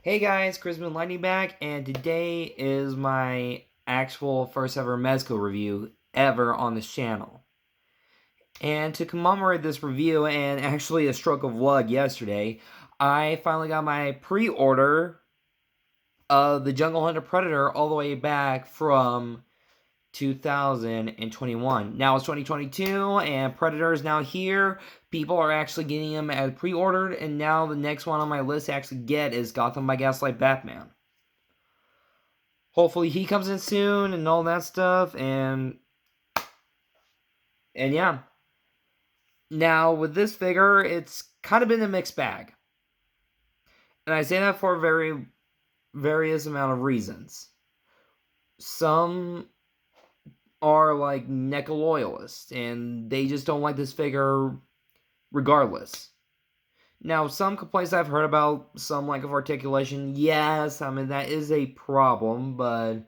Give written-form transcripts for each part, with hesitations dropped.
Hey guys, Christmas Lightning back, and today is my actual first ever Mezco review ever on this channel. And to commemorate this review, and actually a stroke of luck yesterday, I finally got my pre-order of the Jungle Hunter Predator all the way back from 2021. Now it's 2022, and Predator is now here. People are actually getting them as pre-ordered, and now the next one on my list to actually get is Gotham by Gaslight Batman. Hopefully he comes in soon and all that stuff, and yeah. Now with this figure, it's kind of been a mixed bag, and I say that for very various amount of reasons. Some are like NECA loyalists, and they just don't like this figure regardless. Now, some complaints I've heard about, some lack of articulation, yes, I mean, that is a problem, but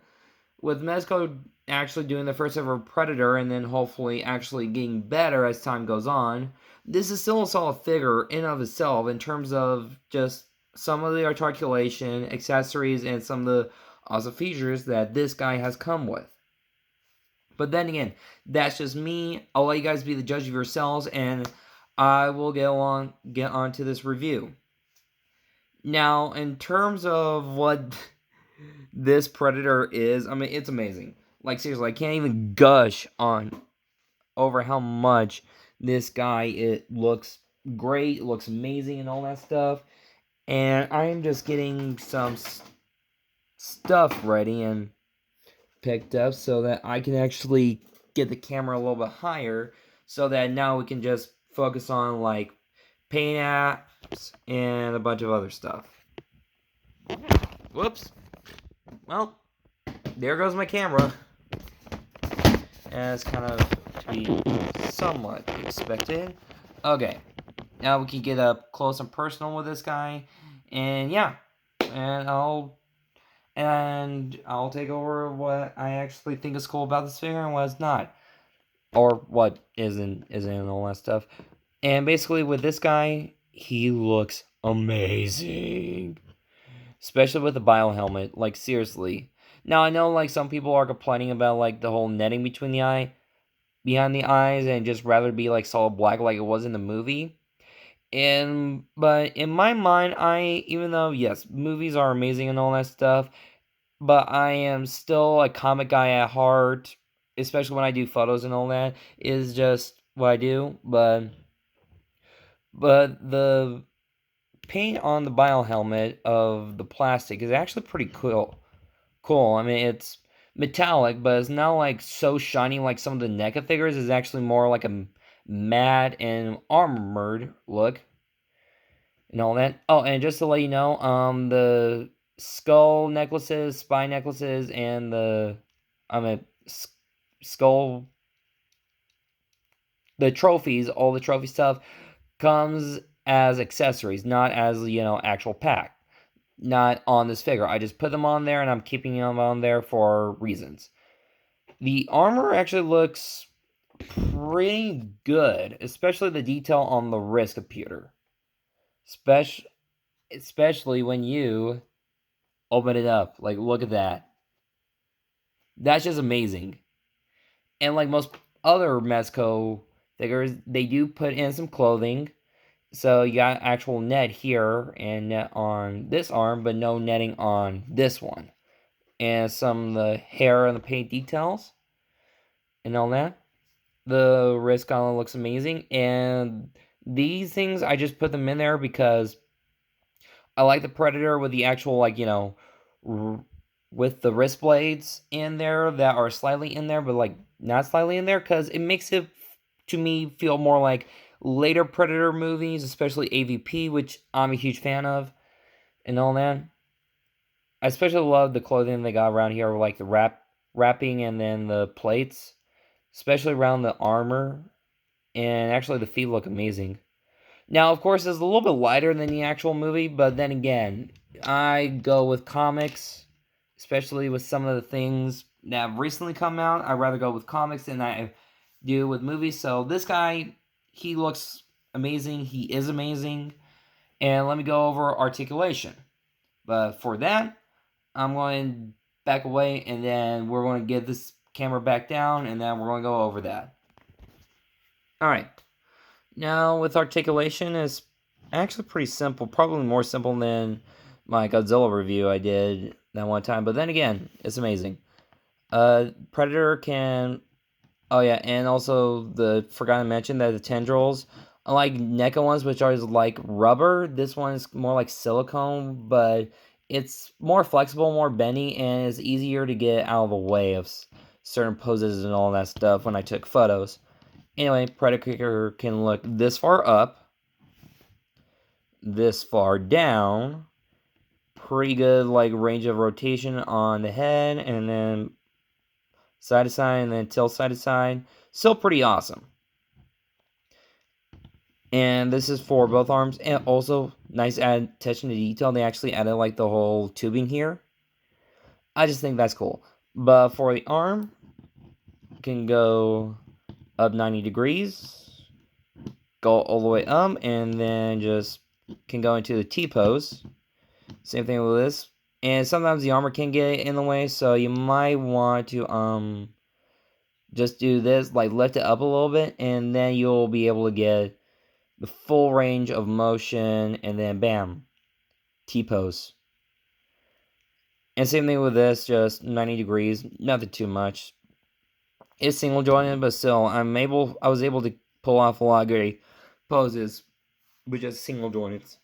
with Mezco actually doing the first ever Predator and then hopefully actually getting better as time goes on, this is still a solid figure in of itself in terms of just some of the articulation, accessories, and some of the awesome features that this guy has come with. But then again, that's just me. I'll let you guys be the judge of yourselves, and I will get on to this review. Now, in terms of what this Predator is, I mean, it's amazing. Like, seriously, I can't even gush on over how much this guy, it looks great, looks amazing, and all that stuff. And I am just getting some stuff ready and picked up so that I can actually get the camera a little bit higher so that now we can just focus on like paint apps and a bunch of other stuff. Whoops. Well, there goes my camera. As kind of to be somewhat expected. Okay, now we can get up close and personal with this guy, and yeah, and I'll take over what I actually think is cool about this figure and what is not, or what isn't and all that stuff. And basically with this guy, he looks amazing, especially with the bio helmet. Like, seriously. Now I know like some people are complaining about like the whole netting between the behind the eyes and just rather be like solid black like it was in the movie. But in my mind, even though yes, movies are amazing and all that stuff, but I am still a comic guy at heart, especially when I do photos and all that, is just what I do. But the paint on the bio helmet of the plastic is actually pretty cool. I mean, it's metallic, but it's not like so shiny like some of the NECA figures. It's actually more like a matte and armored look and all that. Oh, and just to let you know, the skull necklaces, spine necklaces, and skull, the trophies, all the trophy stuff comes as accessories, not as actual pack. Not on this figure. I just put them on there, and I'm keeping them on there for reasons. The armor actually looks pretty good, especially the detail on the wrist computer. Especially when you open it up. Like, look at that. That's just amazing. And like most other Mezco figures, they do put in some clothing. So you got actual net here and net on this arm, but no netting on this one. And some of the hair and the paint details and all that. The wrist collar looks amazing. And these things, I just put them in there because I like the Predator with the actual, like, with the wrist blades in there that are slightly in there, but like not slightly in there, because it makes it, to me, feel more like later Predator movies, especially AVP, which I'm a huge fan of, and all that. I especially love the clothing they got around here, like the wrapping and then the plates, especially around the armor, and actually the feet look amazing. Now, of course, it's a little bit lighter than the actual movie, but then again, I go with comics, especially with some of the things that have recently come out. I'd rather go with comics than I do with movies. So this guy, he looks amazing. He is amazing. And let me go over articulation. But for that, I'm going back away, and then we're going to get this camera back down, and then we're going to go over that. Alright, now with articulation, it's actually pretty simple, probably more simple than my Godzilla review I did that one time, but then again, it's amazing. Predator can... Oh yeah, and also forgot to mention that the tendrils, unlike NECA ones, which are like rubber, this one is more like silicone, but it's more flexible, more bendy, and it's easier to get out of the way of certain poses and all that stuff when I took photos. Anyway, Predator can look this far up, this far down, pretty good like range of rotation on the head, and then side to side, and then tilt side to side. Still pretty awesome. And this is for both arms, and also nice attention to detail. They actually added like the whole tubing here. I just think that's cool. But for the arm, can go up 90 degrees, go all the way up, and then just can go into the T-pose. Same thing with this. And sometimes the armor can get in the way, so you might want to just do this, like lift it up a little bit, and then you'll be able to get the full range of motion, and then bam, T-pose. And same thing with this, just 90 degrees, nothing too much. It's single jointed, but still, I was able to pull off a lot of great poses with just single joints.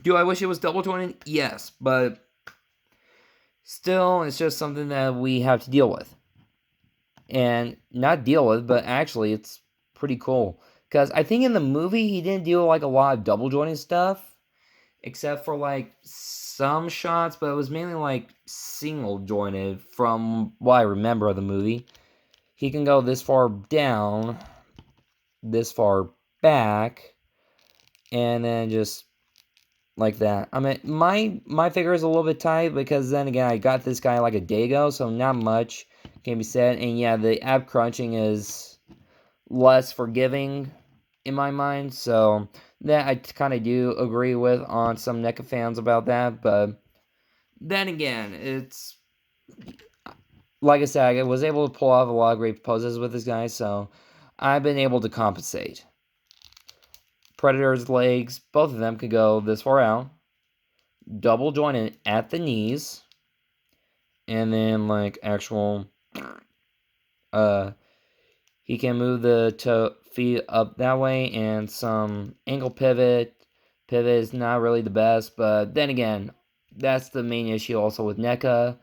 Do I wish it was double jointed? Yes, but still, it's just something that we have to deal with. And not deal with, but actually, it's pretty cool. Because I think in the movie, he didn't do like a lot of double jointed stuff, except for like some shots, but it was mainly like single jointed from what I remember of the movie. He can go this far down, this far back, and then just like that. I mean, my figure is a little bit tight because then again, I got this guy like a day ago, so not much can be said. And yeah, the ab crunching is less forgiving in my mind, so that I kind of do agree with on some NECA fans about that. But then again, it's like I said, I was able to pull off a lot of great poses with this guy, so I've been able to compensate. Predator's legs, both of them could go this far out, double jointed at the knees, and then like actual he can move the feet up that way, and some ankle pivot is not really the best, but then again, that's the main issue also with NECA.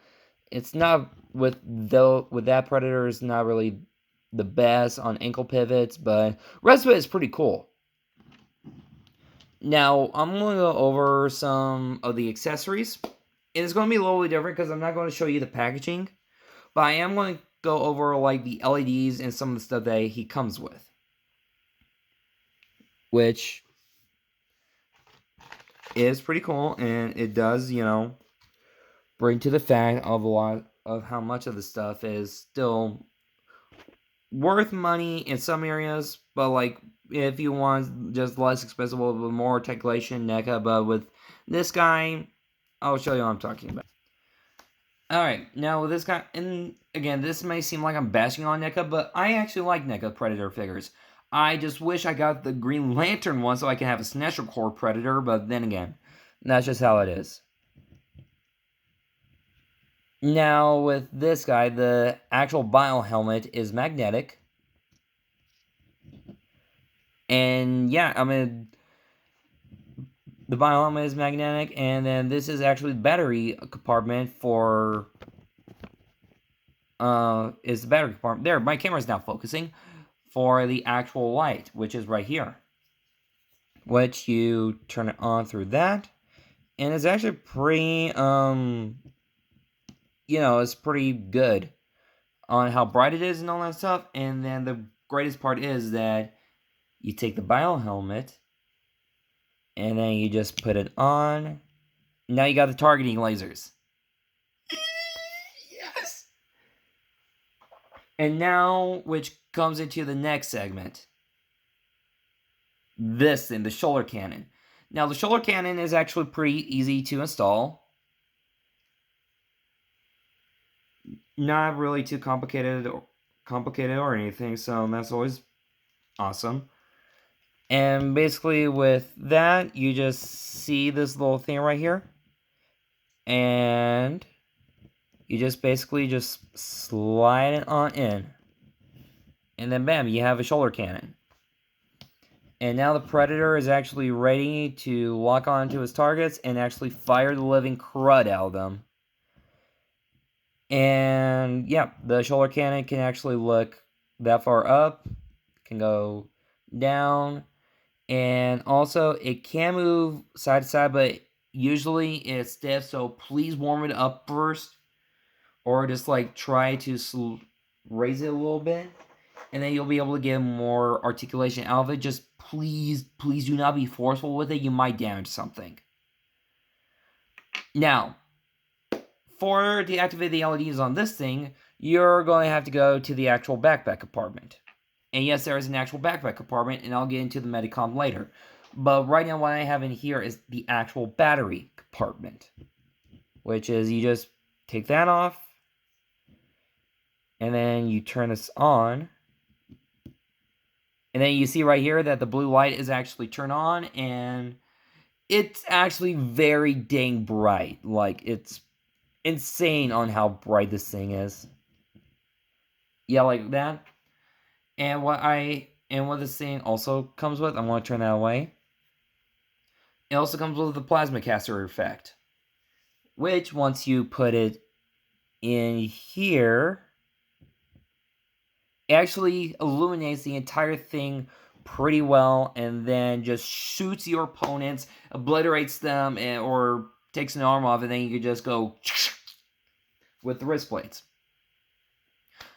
It's not with that Predator is not really the best on ankle pivots, but rest of it is pretty cool. Now, I'm going to go over some of the accessories. And it's going to be a little bit different because I'm not going to show you the packaging. But I am going to go over like the LEDs and some of the stuff that he comes with. Which is pretty cool. And it does, bring to the fact of a lot of how much of the stuff is still worth money in some areas, but like if you want just less expensive with more articulation, NECA, but with this guy, I'll show you what I'm talking about. Alright, now with this guy, and again, this may seem like I'm bashing on NECA, but I actually like NECA Predator figures. I just wish I got the Green Lantern one so I can have a Sinestro Corps Predator, but then again, that's just how it is. Now, with this guy, the actual bio helmet is magnetic. And yeah, I mean, the bio helmet is magnetic, and then this is actually the battery compartment for, is the battery compartment. There, my camera is now focusing for the actual light, which is right here. Which you turn it on through that. And it's actually pretty, it's pretty good on how bright it is and all that stuff. And then the greatest part is that you take the bio helmet, and then you just put it on. Now you got the targeting lasers. Yes! And now, which comes into the next segment. This thing, the shoulder cannon. Now, the shoulder cannon is actually pretty easy to install. Not really too complicated or anything, so that's always awesome. And basically with that, you just see this little thing right here. And you just basically just slide it on in. And then bam, you have a shoulder cannon. And now the Predator is actually ready to lock onto his targets and actually fire the living crud out of them. And yeah, the shoulder cannon can actually look that far up, can go down, and also it can move side to side, but usually it's stiff, so please warm it up first, or just like try to raise it a little bit, and then you'll be able to get more articulation out of it. Just please do not be forceful with it. You might damage something. Now, for deactivate the LEDs on this thing, you're going to have to go to the actual backpack compartment. And yes, there is an actual backpack compartment, and I'll get into the Medicom later. But right now what I have in here is the actual battery compartment. Which is, you just take that off, and then you turn this on. And then you see right here that the blue light is actually turned on, and it's actually very dang bright. Like, it's insane on how bright this thing is. Yeah, like that. And what this thing also comes with, I want to turn that away. It also comes with the plasma caster effect, which once you put it in here, it actually illuminates the entire thing pretty well, and then just shoots your opponents, obliterates them, or takes an arm off, and then you can just go with the wrist blades.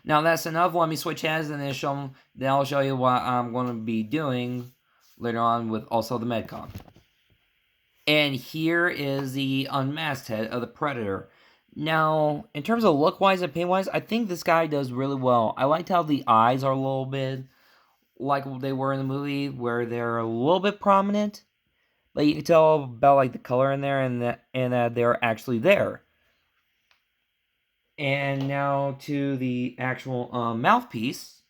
Now that's enough. Let me switch hands, and then I'll show you what I'm going to be doing later on with also the Medcom. And here is the unmasked head of the Predator. Now, in terms of look-wise and paint-wise, I think this guy does really well. I liked how the eyes are a little bit like they were in the movie, where they're a little bit prominent. But you can tell about like the color in there, and that they're actually there. And now to the actual mouthpiece.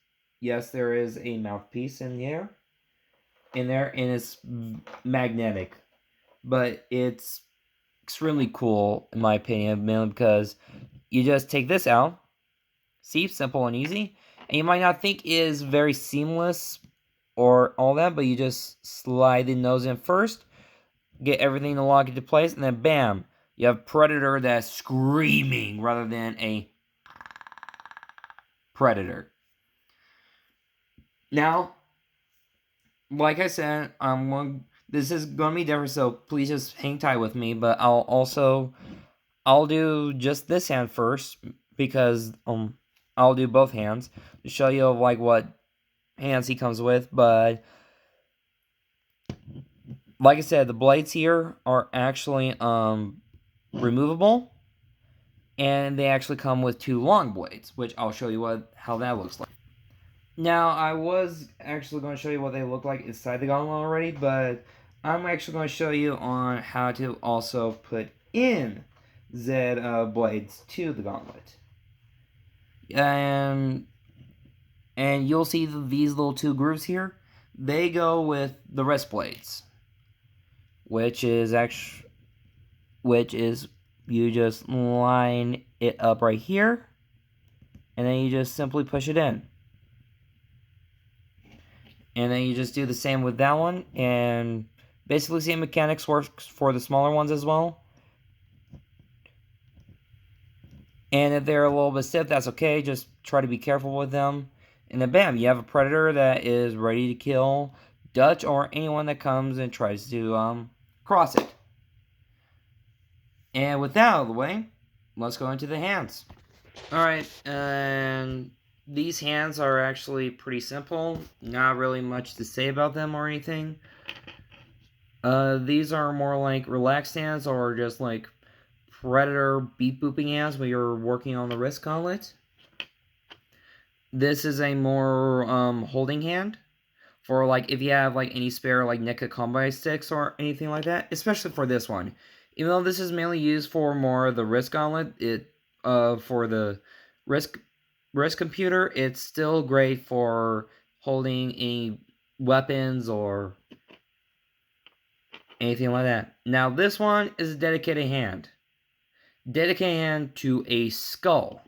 Yes, there is a mouthpiece in there. And it's magnetic. But it's extremely cool, in my opinion, mainly because you just take this out. See, simple and easy. And you might not think it is very seamless or all that, but you just slide the nose in first, get everything to lock into place, and then bam, you have Predator that's screaming rather than a Predator. Now, like I said, this is going to be different, so please just hang tight with me, but I'll do just this hand first, because I'll do both hands to show you like what hands he comes with. But like I said, the blades here are actually removable, and they actually come with 2 long blades, which I'll show you how that looks like. Now, I was actually going to show you what they look like inside the gauntlet already, but I'm actually going to show you on how to also put in Z blades to the gauntlet. And you'll see these little 2 grooves here. They go with the wrist blades, which is you just line it up right here, and then you just simply push it in. And then you just do the same with that one, and basically same mechanics works for the smaller ones as well. And if they're a little bit stiff, that's okay. Just try to be careful with them. And then bam, you have a Predator that is ready to kill Dutch or anyone that comes and tries to cross it. And with that out of the way, let's go into the hands. Alright, and these hands are actually pretty simple. Not really much to say about them or anything. These are more like relaxed hands, or just like Predator beat booping hands when you're working on the wrist gauntlet. This is a more holding hand. for like if you have like any spare like NECA combo sticks or anything like that, especially for this one. Even though this is mainly used for more of the risk gauntlet, for the risk computer, it's still great for holding any weapons or anything like that. Now this one is a dedicated hand. Dedicated hand to a skull,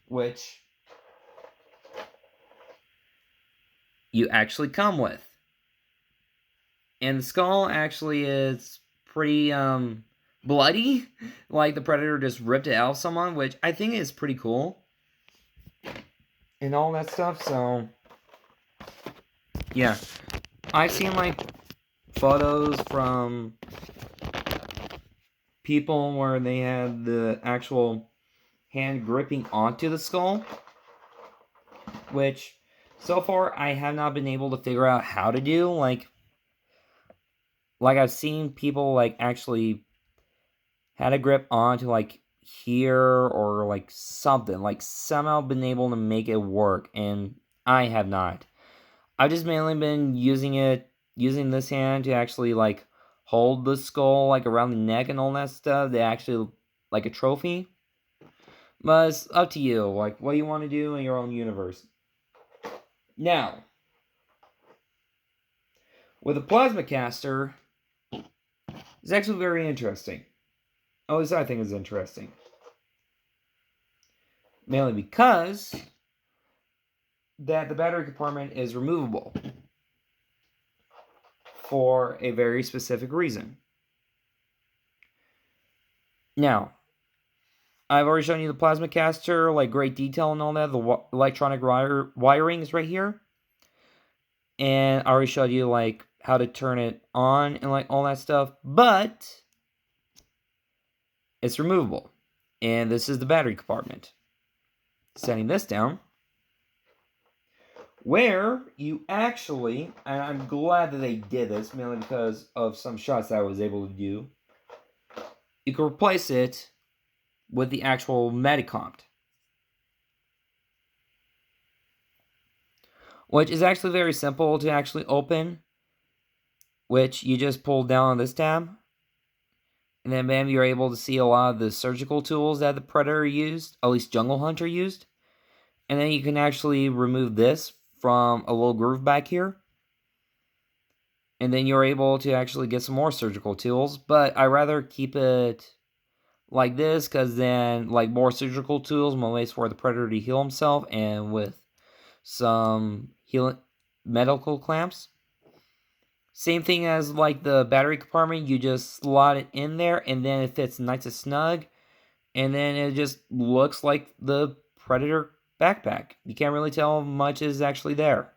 which you actually come with. And the skull actually is pretty bloody. Like the Predator just ripped it out of someone, which I think is pretty cool. And all that stuff, so yeah. I've seen like photos from people where they had the actual hand gripping onto the skull, which so far I have not been able to figure out how to do. Like I've seen people like actually had a grip onto like here or like something, like somehow been able to make it work, and I have not. I've just mainly been using this hand to actually like hold the skull like around the neck and all that stuff. They actually like a trophy. But it's up to you, like what you want to do in your own universe. Now, with a plasma caster, it's actually very interesting. At least I think it's interesting. Mainly because that the battery compartment is removable for a very specific reason. Now, I've already shown you the plasma caster, like great detail and all that. The electronic wiring is right here. And I already showed you like how to turn it on and like all that stuff. But it's removable. And this is the battery compartment. Setting this down. Where you actually, and I'm glad that they did this, mainly because of some shots that I was able to do. You can replace it with the actual Medicompt, which is actually very simple to actually open, which you just pull down on this tab, and then bam, you're able to see a lot of the surgical tools that the Predator used, at least Jungle Hunter used, and then you can actually remove this from a little groove back here, and then you're able to actually get some more surgical tools, but I rather keep it like this, because then like more surgical tools, more ways for the Predator to heal himself, and with some healing medical clamps. Same thing as like the battery compartment, you just slot it in there and then it fits nice and snug, and then it just looks like the Predator backpack. You can't really tell much is actually there.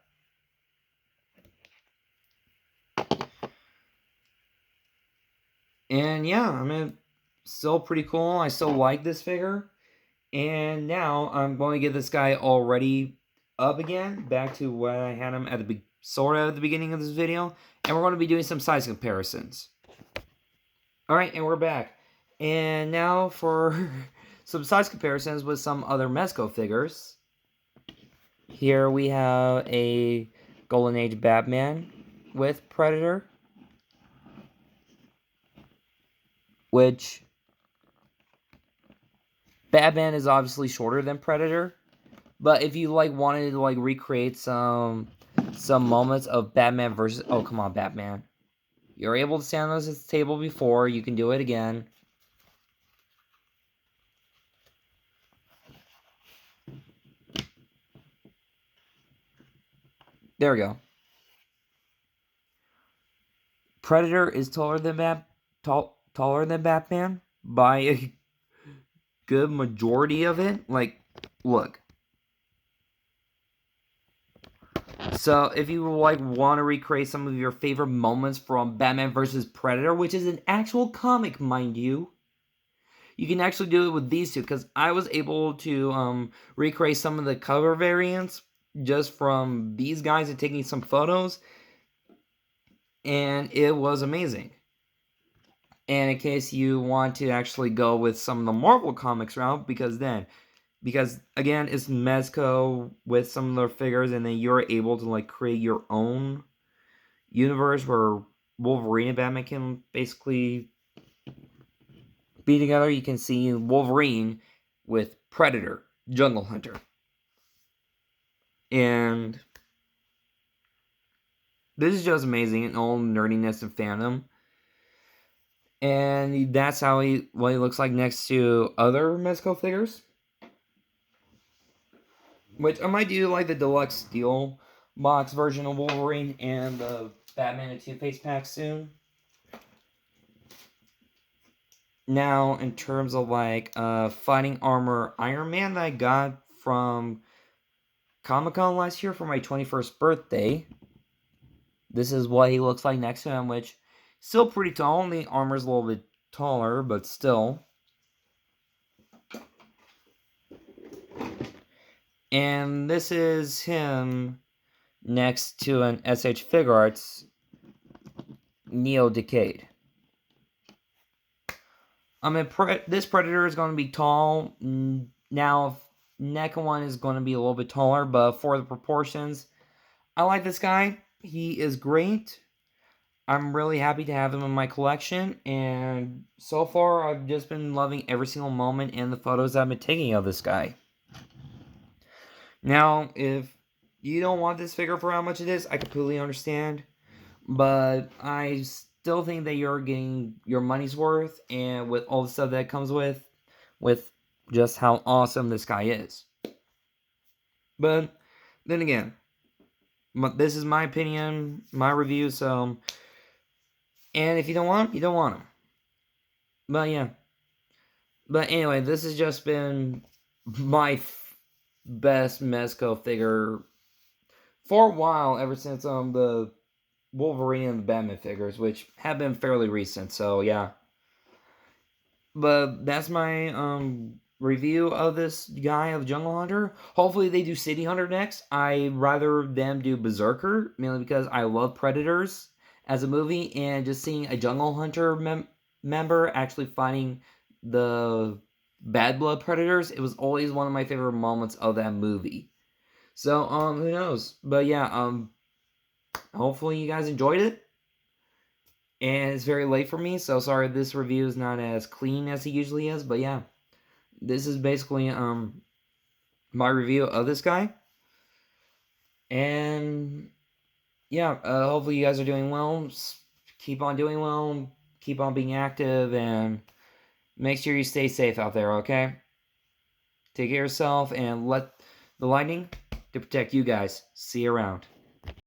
And yeah, I mean, still pretty cool. I still like this figure. And now I'm going to get this guy already up again, back to what I had him at the sort of at the beginning of this video, and we're going to be doing some size comparisons. All right, and we're back. And now for some size comparisons with some other Mezco figures. Here we have a Golden Age Batman with Predator, which Batman is obviously shorter than Predator, but if you like wanted to like recreate some moments of Batman versus, oh come on Batman, you're able to stand on this table before, you can do it again. There we go. Predator is taller than Batman by a good majority of it. Like, look. So if you like want to recreate some of your favorite moments from Batman vs. Predator, which is an actual comic, mind you, you can actually do it with these two, because I was able to recreate some of the cover variants just from these guys and taking some photos, and it was amazing. And in case you want to actually go with some of the Marvel Comics route, because then because again, it's Mezco with some of their figures, and then you're able to like create your own universe where Wolverine and Batman can basically be together. You can see Wolverine with Predator, Jungle Hunter, and this is just amazing in all nerdiness and fandom. And that's what he looks like next to other Mezco figures. Which I might do like the Deluxe Steel Box version of Wolverine and the Batman and Two-Face pack soon. Now, in terms of like fighting armor Iron Man that I got from Comic-Con last year for my 21st birthday. This is what he looks like next to him, which still pretty tall. The armor's a little bit taller, but still. And this is him next to an SH Figure Arts Neo Decade. I mean, this Predator is going to be tall. Now, neck one is going to be a little bit taller, but for the proportions, I like this guy. He is great. I'm really happy to have him in my collection, and so far, I've just been loving every single moment and the photos I've been taking of this guy. Now, if you don't want this figure for how much it is, I completely understand, but I still think that you're getting your money's worth, and with all the stuff that comes with just how awesome this guy is. But then again, this is my opinion, my review, so, and if you don't want him, you don't want him. But yeah. But anyway, this has just been my best Mezco figure for a while, ever since the Wolverine and the Batman figures, which have been fairly recent, so yeah. But that's my review of this guy of Jungle Hunter. Hopefully they do City Hunter next. I'd rather them do Berserker, mainly because I love Predators as a movie, and just seeing a Jungle Hunter member actually fighting the Bad Blood Predators, it was always one of my favorite moments of that movie. So, who knows? But yeah, hopefully you guys enjoyed it. And it's very late for me, so sorry this review is not as clean as it usually is, but yeah. This is basically, my review of this guy. And, yeah, hopefully you guys are doing well. Keep on doing well. Keep on being active, and make sure you stay safe out there, okay? Take care of yourself, and let the lightning to protect you guys. See you around.